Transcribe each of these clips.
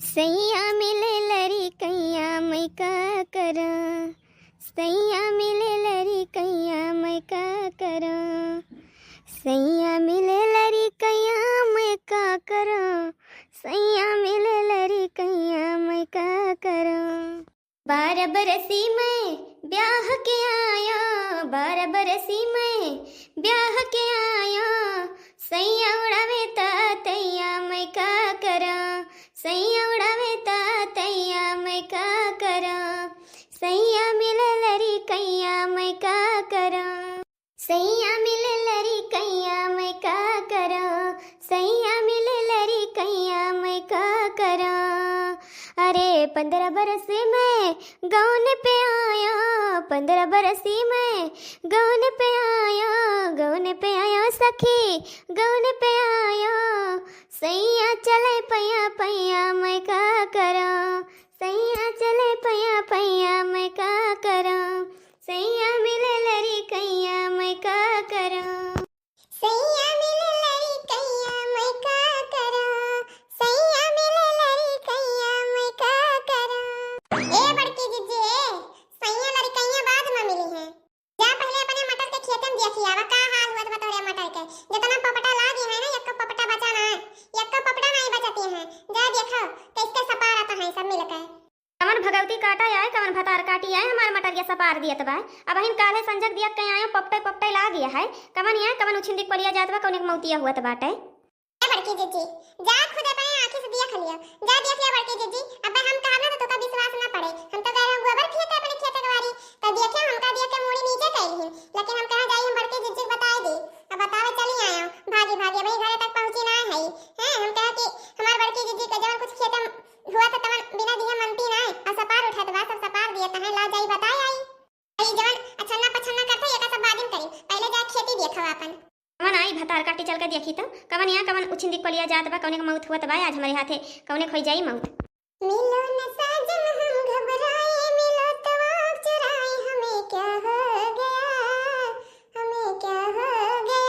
सैया मिले लरी कैया मैं का करा, सैया मिले लरी कैया मैं का करा, सैया मिले लरी कैया मैं का करा, सैया मिले लरी कैया मैं का करा। 12 बरसी में ब्याह के आया, 12 बरसी में ब्याह के आया, सैया उड़ावे तैया मैं का करा, सैया उड़ावे तैया मैं का करा, सैया मिले लरी कैया मैं का करा, सैया मिले लरी कैया मैं का करा, सैया मिले लरी कैया मैं का करा। अरे 15 बरस में गौन पे आया, 15 बरसी में गौन पे आया, गौन पे आया सखी गौन पे आया, सैया चले पैया पैया मैं का करा, सैया चले पैया पैया मैं का करा, सैया मिले लरी कैया मैं का करा, सैया मिले लरी कैया मैं का करा, सैया मिले लरी कैया मैं का करा। ए बड़की जीजी सैया लरी कैया बाद में मिली है, जा पहले अपने मटर के खेत में देखी आवा का हाल हुआ बतौरे मटर के, जितना पपटा लागी है ना एक पपटा बचा ना, एक पपटा नहीं बचती है, जा देखो कैसे सपा रहता है सब मिलकर। कमन भगवती काटा आए, कमन भतार काटी आए, हमारे मटर के सपार दियत बा, अब हम काले संजक दिया कहीं आए पपटे पपटे ला गया है, कमन ये कमन उछिंदिक पलिया जात बा कौन मौतिया हुआ त बाटे। ए बड़की जीजी जा खुद अपने आंखी से देख लियो, जा देख लिया बड़की जीजी, अब हम कहब ना तो का विश्वास ना पड़े, हम तो कह रहे गोबर खेत अपने खेत के वारी तो देखे हमका देख के मुड़ी नीचे कइली, लेकिन हम कहां जाई, हम बड़की जीजी बताई दी, अब बतावे चली आयो भागी भागी भाई घरे तक पहुंची ना है, हैं हम कहा कि हमार बड़की जीजी का जवन कुछ खेत हुआ तो तमन बिना दिए मनती ना और सपार उठत बा, सब सपार दिए तहे ला जाई बताई आई जवन अछन्ना पछन्ना करते एका सब बादिन करी, पहले जा खेती देखो अपन। कमन आई भतार काटी चल के देखी तो कमन यहाँ कमन उछिंदिक पलिया जात बा, कौने का मौत हुआ बा आज हमारे हाथे, कौने खोई जाई मौत। मिलो न साजन हम घबराए, मिलो तो आँख चुराए, हमें क्या हो गया, हमें क्या हो गया,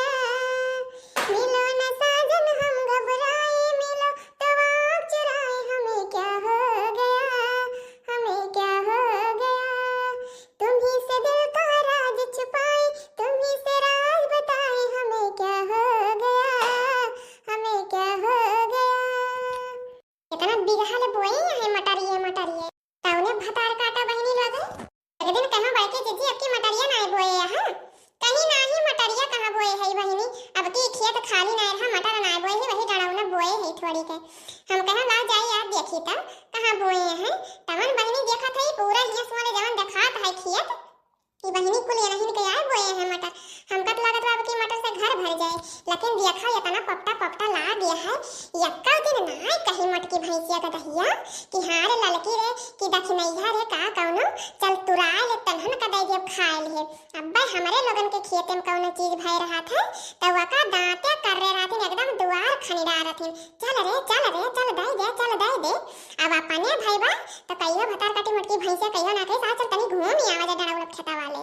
मिलो न साजन हम घबराए, मिलो तो आँख चुराए, हमें क्या हो गया, हमें क्या हो गया, तुम्ही से दिल का राज छुपाए, तुम्ही से राज बताए, हमें क्या हो गया, हमें क्या हो गया। इतना बिगहा ले बोए है मटरिए मटरिए ताउने भतार काटा बहिनी लगे, एक दिन कहां बैठे जीजी आपकी मटरिया ना बोए हां, कहीं ना ही मटरिया कहां बोए है बहिनी, अब की खेत खाली ना रहा मटर ना बोए है, वही डड़ाउना बोए है थोड़ी के, हम कहां ला जाई यार देखी त कहां बोए हैं, तमन बहिनी देखा थई पूरा हियस वाले जवन देखात है खेत कि बहिनी कुल नहीं के यार बोए हैं मटर, हमका तो लागत बा कि मटर से घर भर जाए, लेकिन देखा इतना पपटा पपटा ला दिया है, यक्का दिन ना कहीं मटकी भैंसिया का दहिया कि हां रे ललकी रे कि दखनैया रे का कौनो चल तुराए ले तन्हन का दे जब खाए ले, अब्बे हमरे लोगन के खेत में कौनो चीज भय रहा था तो वका दांते कर रे रहथिन एकदम दुआर खनिड़ा रहथिन, चल रे चल दे दे, अब अपने भईबा तो कहियो भतार काटी मटकी भैंसिया कहियो ना कहि चल तनी घूम ही आवा जा डराउल खेता वाले,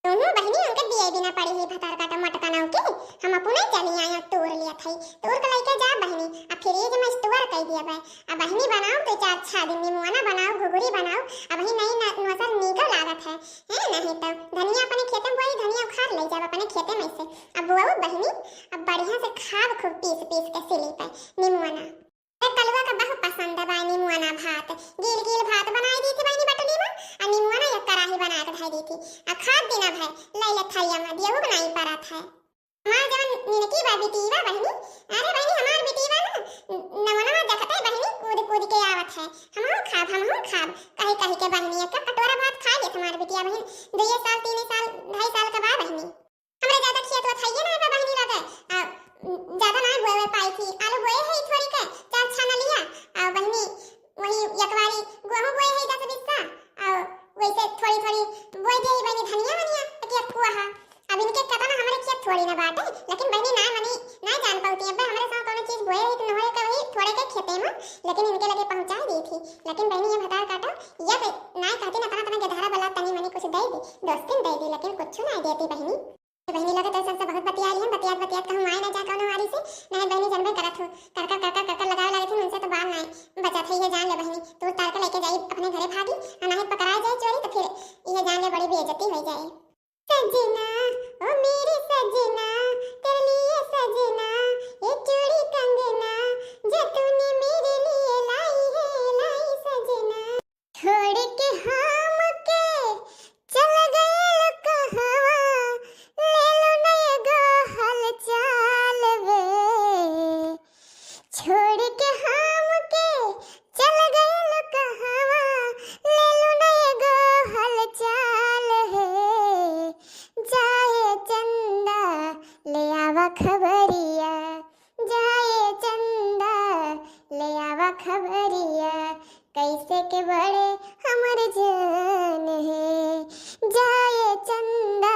दोनों बहिनी उनके दिए बिना पड़ी ही भतार काटा मटका नाउ के हम अपने चली आया तोड़ लिया थई, तोड़ के लेके जा बहिनी, अब फ्रिज में स्टोर कर दिया बा, अब बहिनी बनाओ तो 4-6 दिन निमुआना बनाओ घुघुरी बनाओ, अब ही नहीं नसर निकल लागत है नहीं तो धनिया अपने खेते में बोई धनिया उखाड़ ले जा अपने खेते में से, अब वो बहिनी अब बढ़िया से खाब खूब पीस पीस के सिली पे निमुआना, कलवा का बहुत पसंद है बाई निमुआना भात, गील गील भात बनाई दी थी बहिनी बटनी में और निमुआना एक कढ़ाई बना के धाई दी थी, अब खाद दिन भर ले ले थैया में दियो बनाई पड़ा था, हमार जवन निनकी बा बेटीवा बहिनी, अरे बहिनी हमार बेटीवा ना नवनवा देखते बहिनी कूद कूद के आवत है, हम खाब कहीं कहीं के बहिनी एक कटोरा भात खा ले हमार बेटिया बहिनी 2 साल 3 साल 2.5 साल का बा बहिनी, हमरे ज्यादा खेत व थैये ना बा बहिनी लगे, ज्यादा ना बोए पाई थी, आलू बोए है थोड़ी के 4 छाना लिया और बहिनी वही एकवारी गेहूं बोए है 10-20 सा और वैसे थोड़ी थोड़ी बोए दे बहिनी धनिया वनिया एक कुआहा, अब इनके पता ना हमारे खेत थोड़ी ना बाटे, लेकिन बहिनी ना मनी ना जान पाती है हमारे साथ कौन चीज बोए रही तो नहरे का वही थोड़े के खेते में, लेकिन इनके लगे पहुंचा दी थी, लेकिन बहिनी ये भतार काटा ये ना कहती ना तना गधरा बला तनी मनी कुछ दे दी, दोस्तिन दे दी, लेकिन कुछ ना देती बहिनी, बहिनी लगे तो सबसे बहुत बतिया रही है, बतियात कहूं आए ना जा कौन वारी से नहीं बहिनी जनबे करत हो कर लगा लगी थी उनसे तो बाल नहीं बचा करत है, ये जान ले बहनी, तू तार के लेके जाई अपने घरे भागी, नहीं पकड़ा जाए चोरी तो फिर ये जान ले बड़ी बेइज्जती हो जाए। सजना ओ मेरी सजना, तेरे लिए सजना, ये चूड़ी कंगना जो तूने मेरे लिए लाई है, लाई सजना। छोड़ के हम के चल गए कहवा, ले लो नए गो हालचाल वे। छोड़ के हम के चल गए कहवा, ले लो नए गो हालचाल है। जाए चंदा ले आवा खबरिया, जाए चंदा ले आवा खबरिया, कैसे के बड़े हमर जान है। जाए चंदा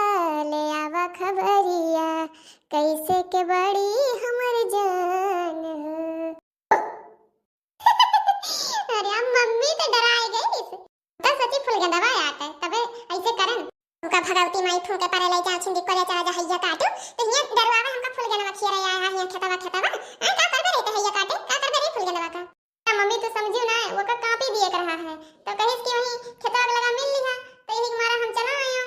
ले आवा खबरिया, कैसे के बड़ी हमर जान है। अरे अब मम्मी तो डराई गई इस तो सच्ची फूल के दवा आता है तबे ऐसे करन उनका भगवती माई फूके पर ले जा छिंदी करे चला जा हैया काटू तो हिया डरवावा हमका फूल के दवा खिया आया हिया खेतवा खेतवा का करबे रे हैया काटे का करबे रे फूल के दवा का मम्मी तो समझियो ना वो का कापी दिए कर रहा है तो कहिस कि वही खेतवा लगा मिल लिया तो यही मारा हम चला आया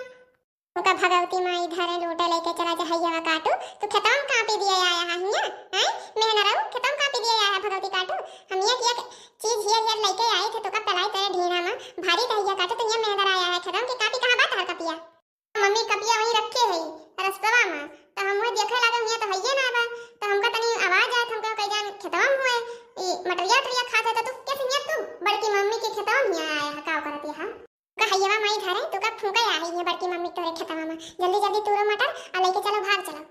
उनका भगवती माई धरे लोटा लेके चला जा हैया काटू तो खेतवा में कापी दिए आया है हिया हैं मैं न रहू खेतवा में कापी दिए आया है भगवती काटू हम ये किया चीज हिया हिया लेके आए थे तो का पलाई तेरे ढीना में भारी तहिया काटू तो ये मेहंदर आया है खेतवा की कापी कहां बात हर कपिया मम्मी कपिया वहीं रखे है रस्तवा में तो हम वो देखे लगा हिया तो हइये ना बा तो हमका तनी आवाज आए हमका कह जान खेतवा में हुए ई मटरिया टरिया खाते तो तू कैसे हिया तू बड़की मम्मी के खेतवा में आया है का करती है का हइयावा माई धरे तो का फूंका आ है बड़की मम्मी तोरे खेतवा में जल्दी जल्दी तूरो मटर आ लेके चलो भाग चलो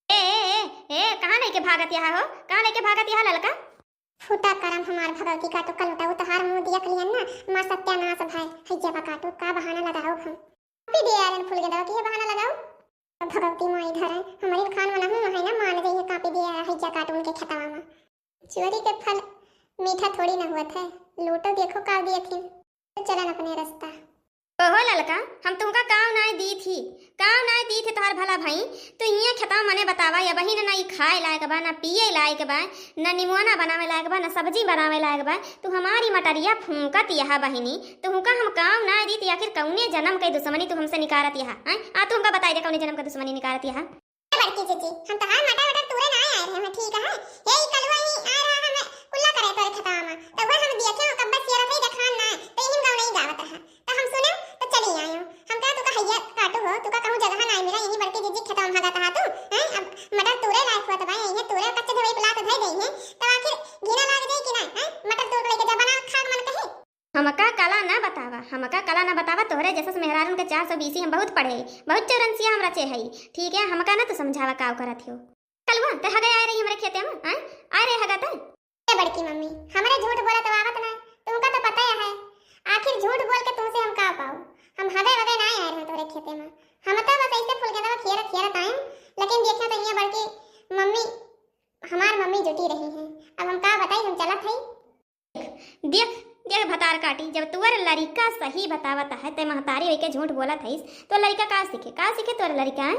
ए कहां लेके भागत यहा हो कहां लेके भागत यहा ललका फूटा करम हमार भगवती का तो कल उठा वो तहार मुंह दिया कलियन ना मां सत्यानाश भाई हइया बा काटू का बहाना लगाओ हम पी दे यार फूल के दवा के बहाना लगाओ भगवती माई धरे हमारी खान वाला हूं है ना मान जाइए कापी दिया हइया काटू उनके खेतवा में चोरी के फल मीठा थोड़ी ना हुआ था लूटो देखो का दिए थी तो चलन अपने रास्ता ओहो ललका हम तुमका काव नाय दी थी तोहार भला भाई तो इया खेता मने बतावा या बहिन ना ई खाए लायक बा ना पिए लायक बा ना निमुआना बनावे लायक बा ना सब्जी बनावे लायक बा तू हमारी मटरिया फूंकत यहा बहिनी तो हुका हम काव नाय दी थी आखिर कौने जन्म के दुश्मनी तू हमसे निकारत यहा हैं आ तू हमका बताई दे कौने जन्म के दुश्मनी निकारत यहा बड़की जीजी हम तहार मटर वटर तूरे ना आए हैं ठीक है ये कलवा ही आ रहा है कुल्ला करे तोरे खेतवा में तो वो हम देखे कब बस ये रही देखान ना तो इन गांव नहीं गावत रहा तो हम सुने तो चली आयो हम का तू का हइया काटू हो तू का कहूं जगह ना मिला यही बड़की जीजी खेतवा में भागा तू हैं अब मटर तूरे लायक हुआ तो भाई यही तूरे कच्चे धोई पिला तो धई गई है तो आखिर घिना लाग जाई कि ना हैं मटर तोड़ लेके जा बना खाग मन कहे हमका कला ना बतावा तोहरे जैसा मेहरारून के 420 हम बहुत पढ़े बहुत चौरंसिया हम रचे हई ठीक है हमका ना तो समझावा का करत हो कलवा ते हगे आ रही हमरे खेते में हैं आ रे हगा ते बड़की मम्मी हमरे झूठ बोला तो आवत ना तुमका तो पता है आखिर झूठ बोल के तुमसे हम का पाऊ हम हगे वगे ना आए रहे तोरे खेते में हम तो बस ऐसे फूल के दवा खेरा आए लेकिन देखा तो ये बड़की मम्मी हमार मम्मी जुटी रही हैं अब हम का बताई हम चलत हई देख भतार काटी जब तुअर लड़का सही बतावत है ते महतारी के झूठ बोलत है तो लड़का का सीखे तोर लड़का है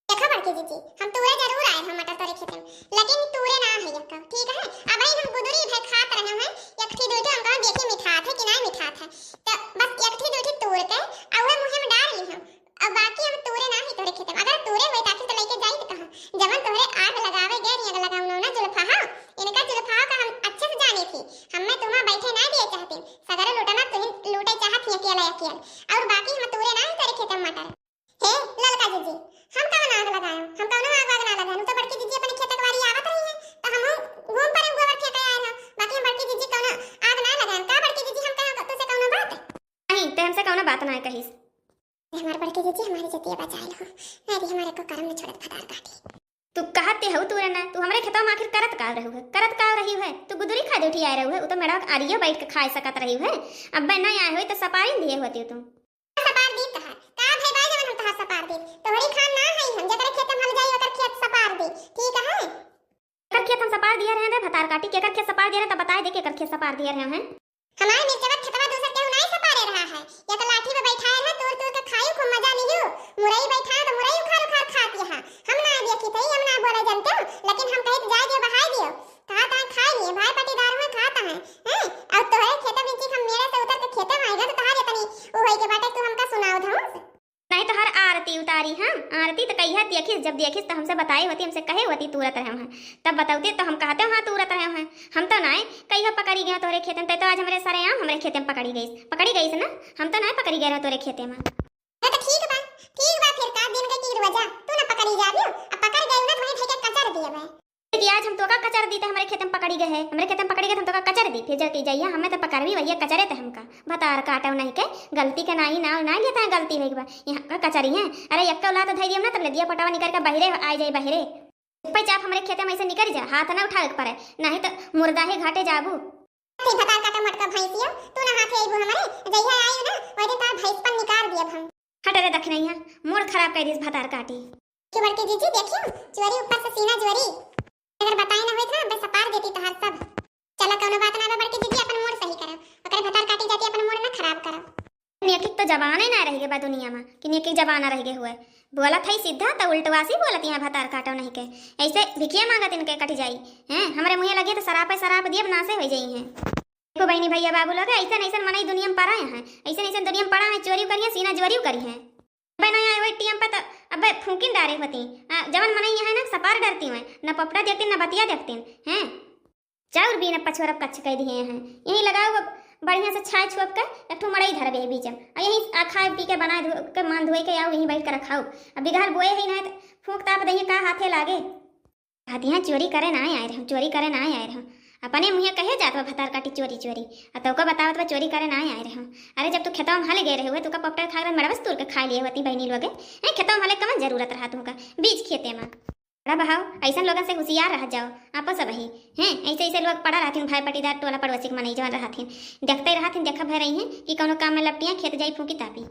देखा बड़की जीजी हम तुरे जरूर आए हम मटर तोरे खेते में लेकिन तुरे ना है यक्का ठीक है अब हम गुदरी भे खात रहे हैं एकठी दूठी हम कहां देखी मिठात है कि नहीं मिठात है तो बस एकठी दूठी तोड़ के और मुंह में डाल ली हम अब बाकी हम तुरे ना ही तोरे खेते में अगर तुरे होई ताकि तो लेके जाई कहां जवन तोरे आग लगावे गए नहीं लगाउनो ना जुल्फा हां इनका जुल्फा का हम अच्छे से जानी थी हमें तुम्हां बैठे ना दिए चाहते सगरे लूटना तुम लूटे चाहत ही अकेला और बाकी हम तुरे ना ही तेरे खेत में मटर हे ललका जीजी हम कहां आग लगायो हम कौनो आग ना लगायो तो बड़की जीजी अपने खेत वाली आवत रही है तो हम घूम पर गोबर फेंक आए हैं बाकी हम बड़की जीजी कौनो आग ना लगायो का बड़की जीजी हम कहो तो से कौनो बात नहीं ते हमसे कौनो बात ना कहिस हमार बड़की जीजी हमारी जतिया बचाए लो नहीं हमारे को कर्म में छोड़त फटार काटी तू कहते हो तू ना तू हमरे खेतों में आखिर करत का रही है तू गुदरी खा उठी आए रही है तो मेरा आरियो बैठ के खाए सकत रही है अब नहीं आए हो तो सपारी दिए होती तुम सपार दी तहार का भाई बाई जवन हम तहार सपार दी तोहरी खान ना है हम जकर खेत में हम जाई ओकर खेत सपार दी ठीक है कर खेत हम सपार दिए रहे हैं भतार काटी के कर खेत सपार दिए रहे तो बताए दे के कर खेत सपार दिए रहे हैं हमारे मिर्चवा खेतवा दूसर केहू नहीं सपारे रहा है या तो लाठी पे बैठाए है तोड़ के खाई खूब मजा लियो मुरई बैठाए तो मुरई उखाड़ खाती है हम ना देखी थई हम ना बोले जानते हो लेकिन हम कहे जाए दियो बहाई दियो कहा ता खाई लिए भाई पटीदार में खाता है हैं और आरती तो कही देखिस, जब देखिस तो हमसे बताई होती, हमसे कहे होती तुरत रहे हैं, तब बताते तो हम कहते हाँ तुरत रहे हैं। हम तो ना कही हो पकड़ी गए तोरे खेते में, तो आज हमारे सारे आम हमारे खेते में पकड़ी गई ना, हम तो ना पकड़ी गए तोरे खेते में। तो ठीक बा फिर का दिन के की वजह तू ना पकड़ी जाबियो, अब पकड़ गई ना तो वहीं ठेके कचर दिए बे कि आज हम तोका कचर दी थे, हमारे खेत में पकड़ी गए है, हमारे खेत में पकड़ी गए हम तोका कचर दी, फिर जल्दी जाइए हमें तो पकड़वी वही कचरे थे हमका भतार काटव नहीं के गलती के नहीं ना नहीं लेता है गलती है यहाँ का कचरी है। अरे यक्का उला तो धैर्य ना तब ले दिया पटावा निकल के बहिरे आ जाए बहिरे पे चाप हमारे खेत में ऐसे निकल जा, हाथ ना उठा पड़े नहीं तो मुर्दा ही घाटे जाबू। ते भतार काटा मटका भैंसियो तू ना हाथे आइबो हमारे जइया आइयो ना ओदे तार भैंस पर निकाल दिया हम। हट रे दखनैया मोर खराब कर दिस भतार काटी कि बड़के जीजी देखियो चोरी ऊपर से सीना चोरी, अगर बताई ना होइत ना बस सपार देती तहार सब। चला कोनो बात ना बा बड़के जीजी अपन मोड़ सही करब, ओकरे भतार काटी जाती अपन मोड़ ना खराब करब। नेकिक तो जवान ही ना रह गए बा दुनिया में कि नेकिक जवान रह गए हुए बोला था सीधा तो उल्टवासी बोलत यहाँ भतार काटो नहीं के ऐसे भिखिया मांगत इनके कट जाई हैं, हमारे मुँह लगे तो शराब दिए नासे हो जाई हैं। देखो बहनी भैया बाबू लगे ऐसा ऐसा मनाई दुनिया में पड़ा है, ऐसा दुनिया में पड़ा है, चोरी करिए सीना चोरी करी है टीएम पे तो अब फूकिन डारे होती जवन मनाई है ना सपार डरती हैं, न पपड़ा देखती न बतिया देखती हैं, चाउर भी न पछोरब कच्छ कह दिए हैं। यही लगाओ बढ़िया से छाए छुप के एक ठो मड़ई धरबे बीच में यही खाए पी के बनाए धो के मान धोए के आओ यहीं बैठ कर रखाओ। अब बिघार बोए ही ना फूक ताप दही का हाथे लागे कहती हैं चोरी करे ना आए रहो, चोरी करे ना आए रहो, अपने मुँह कहे जात हो भतार काटी चोरी चोरी तो का बतावत चोरी करे ना आए रहो। अरे जब तू खेतों में हले गए रहे हुए तो का पपटा खा रहे मड़बस तोड़ के खा लिए होती बहनी लोगे हैं, खेतों में हले कमन जरूरत रहा तुमका बीच खेते में बड़ा बहाओ ऐसा लोगों से होशियार रह जाओ आपस वही हैं। ऐसे लोग पड़ा रहती भाई पटीदार टोला पड़ोसी के मनाई जवान रहती देखते रहती देखा भर रही हैं कि कोनो काम में लपटियाँ खेत जाई फूकी तापी।